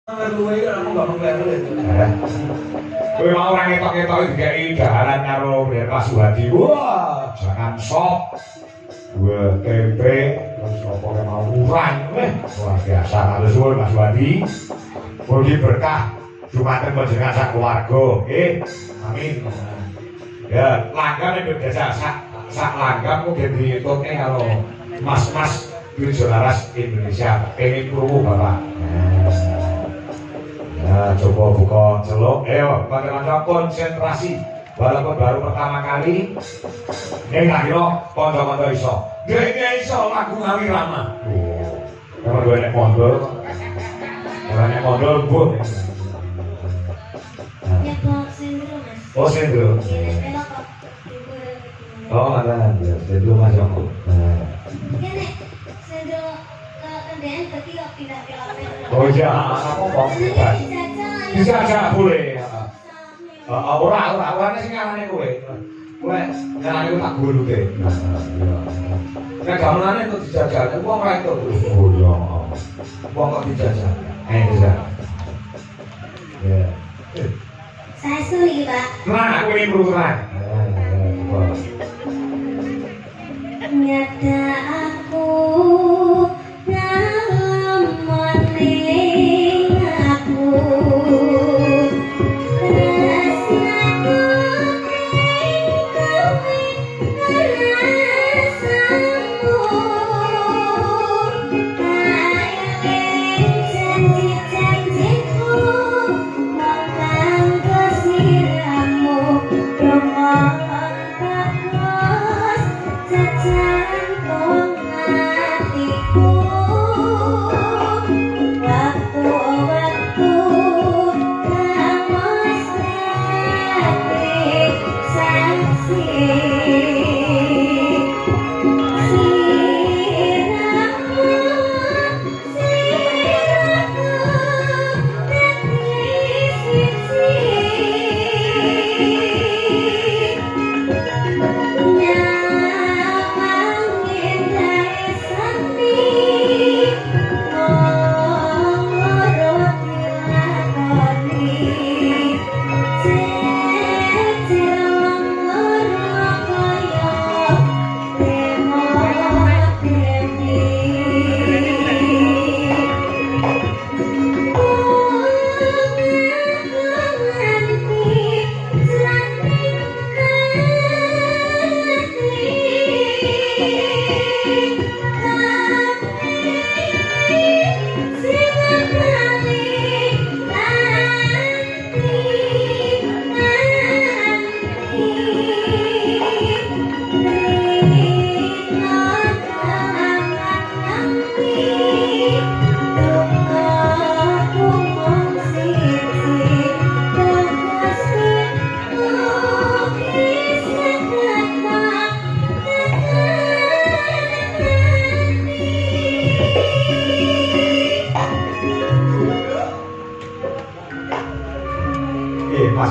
Luwe aku gak mengkler. Kowe mau ora ngetok-ngetok dikai daharan karo Mbak Pasuhadi. Wah, jangan sok. Gua tempe terus apa yang mau urang. Wah, biasa kalau suwun Mas Wadi. Mugi berkah Jumaten panjenengan sak keluarga. Amin. Ya, langgam itu biasa sak langgam mungkin dihitung kalau mas-mas tujuh laras Indonesia pengen krungu Bapak. Nah, coba buka celuk. Ayo, kanca-kanca konsentrasi. Walaupun baru pertama kali, tak kira kanca-kanca iso. Dia iso lagu Ngawi Rama. Kalau gue nek mondol, kalau nek mondol buh. Ya kok sendro Mas. Oh sendro. Oh mana? Sendro Mas aku. Kene sendro ke kendaraan berarti kok pindah ke lapangan. Oh iya, aku mau. Bisa aja boleh. Ora sing ngarane kowe. Kowe ngarane ku tak gulu ke. Nek gamelane itu dijajal, wong ora itu. Oh iya. Wong kok dijajal. Bisa. Ya. Saya suri, Pak. Nah, aku ini berusaha. Nyata aku dalam maning aku.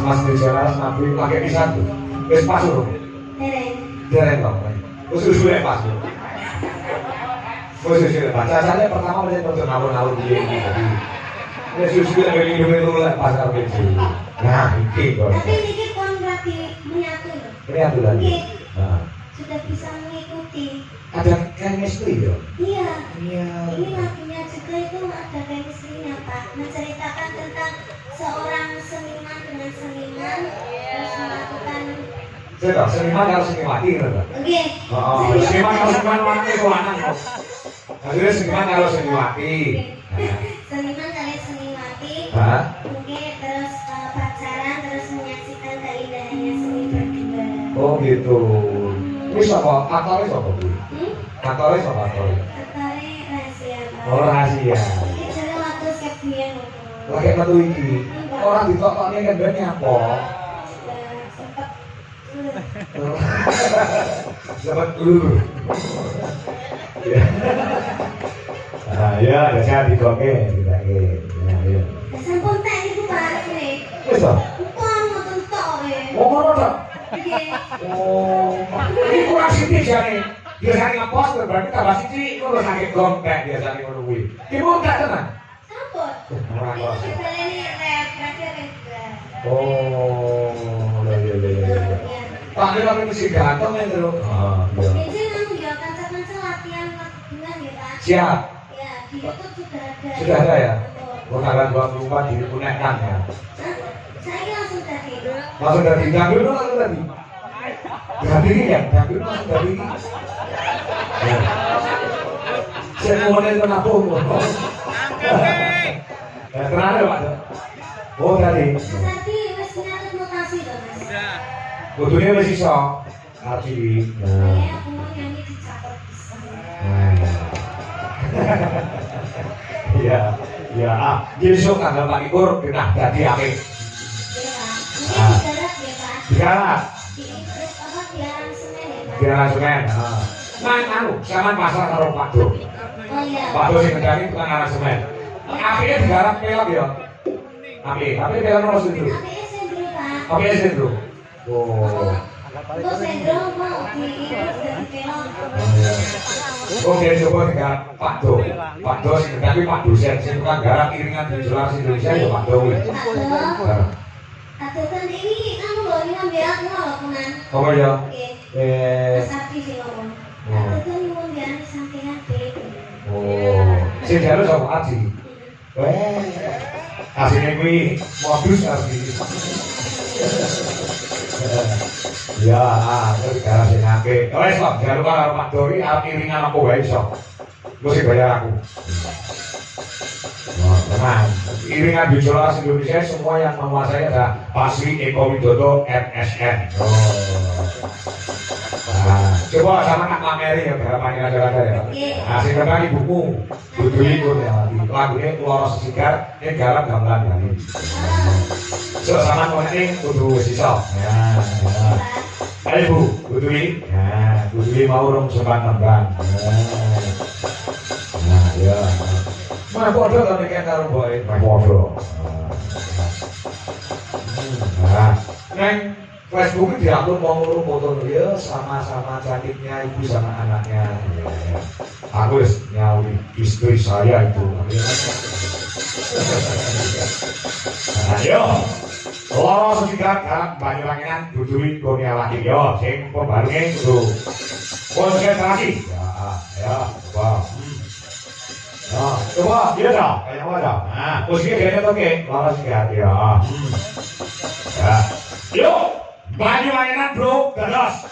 Mas di sana nabi pakai pisang tuh. Wis pas lho. Dereng kok. Usus pas. Usus pas. Caranya pertama mesti untuk ngawur-ngawur dia ini tadi. Usus dari itu lah pas karo bensin. Nah, iki kok. Tapi ini kon berarti menyatu. Menyatu lagi. Nah, sudah bisa mengikuti. Ada chemistry ya? Iya. Iya. Ini lagunya juga itu ada chemistry-nya Pak. Menceritakan tentang seorang seniman dengan seniman terus melakukan. Sudah, seniman harus seniwati kan? Oke. Oh, seniman harus seniwati itu lanang kok. Maksudnya seniman harus seniwati. Seniman kalian seniwati. Hah? Oke, terus pacaran terus menyaksikan keindahannya seni berdua. Oh gitu. Ini siapa? Aktornya siapa Bu? Aktornya siapa aktornya? Aktornya rahasia Pak. Oh rahasia. Ini jadi waktu Septian. Lagi metu iki. Orang ditokoknya kan banyak apa? Sempat dulu. Nah, ya, ada saya di koke, kita ke. Ya. Sampun tak itu Pak ini. Wis to? Bukan ngoten tok ya. Oh, ngono to? Nggih. Oh. Ini kurang sithik jane. Biasane ngepost berarti tambah sithik ngono saking gompek biasane ngono kuwi. Ibu tak tenan. Sampun. Ora kok. Ini refleksnya Oh, iya. Tak kira mesti ganteng ya, Bro. Ah, iya. biasanya kamu ya kanca-kanca latihan dengan ya Pak. Siap. Ya di YouTube sudah ada. Sudah ada ya? Oh. Oh, tanggal 24 di Punekan ya. Saya langsung tadi. Langsung dari Gambir langsung tadi. Gambir ya, Gambir langsung dari. Ya. Saya mau nanya kenapa umur. Kenapa Pak? Oh tadi. Tadi wis nyatet notasi loh Mas. Kudunya masih iso. Arti. Saya aku mau nyanyi dicatat bisa. Iya, iya. Besok tanggal 24 kita jadi apik. Iya Pak. Mungkin digarap ya Pak. Digarap. Di terus apa di aransemen ya Pak. Di aransemen. Nang anu, sampean pasar karo Pak Do. Oh iya. Pak Do sing ngendani tukang aransemen. Apike digarap pelok ya. Apik, tapi pelok nomor sendiri. APS Sendro Pak. Apike sendiri. Oh. Untuk Sendro mau di terus dari pelok. Oh, dia coba dengan Pak Do. Pak Do sing ngendani Pak dosen sing tukang garap iringan di Sulawesi Indonesia ya Pak Do. Atau kan ini kamu loh ini ambil aku loh punan. Apa ya? Oke. Eh, Mas Abdi sih ngomong. Atau kan nyuwun dia sampingan deh. oh, sing jalu sapa Aji? Asine kuwi modus Aji. Ya, terus garap sing akeh. Wes kok jalu karo Pak Dori arep iringan apa wae iso. Lu sing bayar aku. Wah, tenang. Iringan di Sulawesi Indonesia semua yang menguasai ada Pasri Eko Widodo MSN. Oh. Nah, coba sama Kak Mameri ya garapannya ada ya. Nah, sing ngerti buku Dudu Ikut ya. Lagunya Loro Sesigar, ini garap gamelan kali. So, sama ngomongnya kudu wis iso. Ya, ya. Ayo Bu, kudu ini. Ya, kudu ini mau rong sempat nembang. Nah, ya. Mana bodoh kan kayak karo boy, bodoh. Nah, neng Facebook itu diupload mau ngurung foto dia sama-sama cantiknya ibu sama anaknya. Aku wis nyawi istri saya itu. Ayo, loro sesigar kan Banyuwanginan dudui dunia lagi yo, sing pembarunge kudu konsentrasi. Ya, coba. Nah, coba dia dah, kayak apa dah? Nah, posisinya dia oke, loro sesigar ya. Ya, yuk, Banyuwanginan bro, gadas.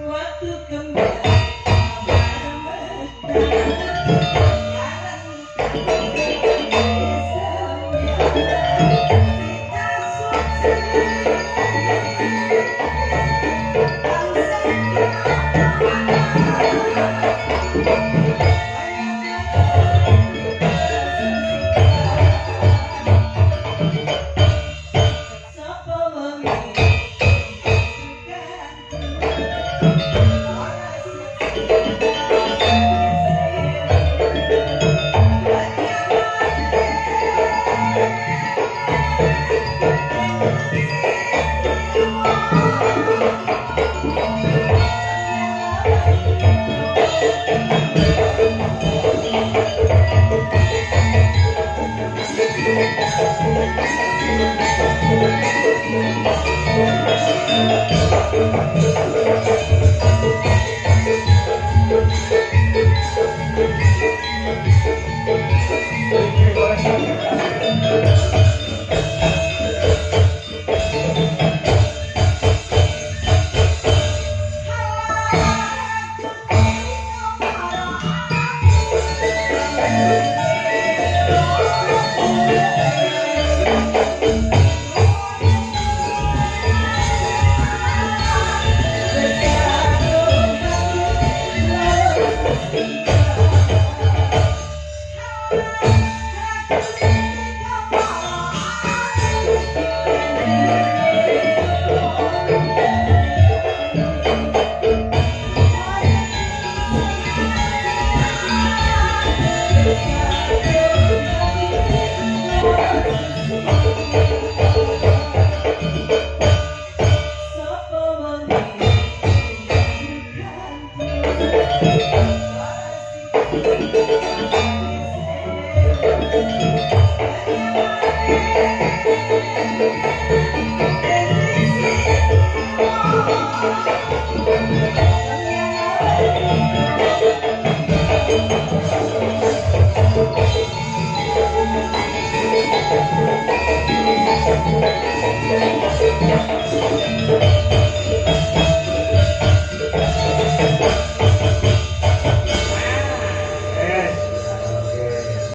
Waktu kembali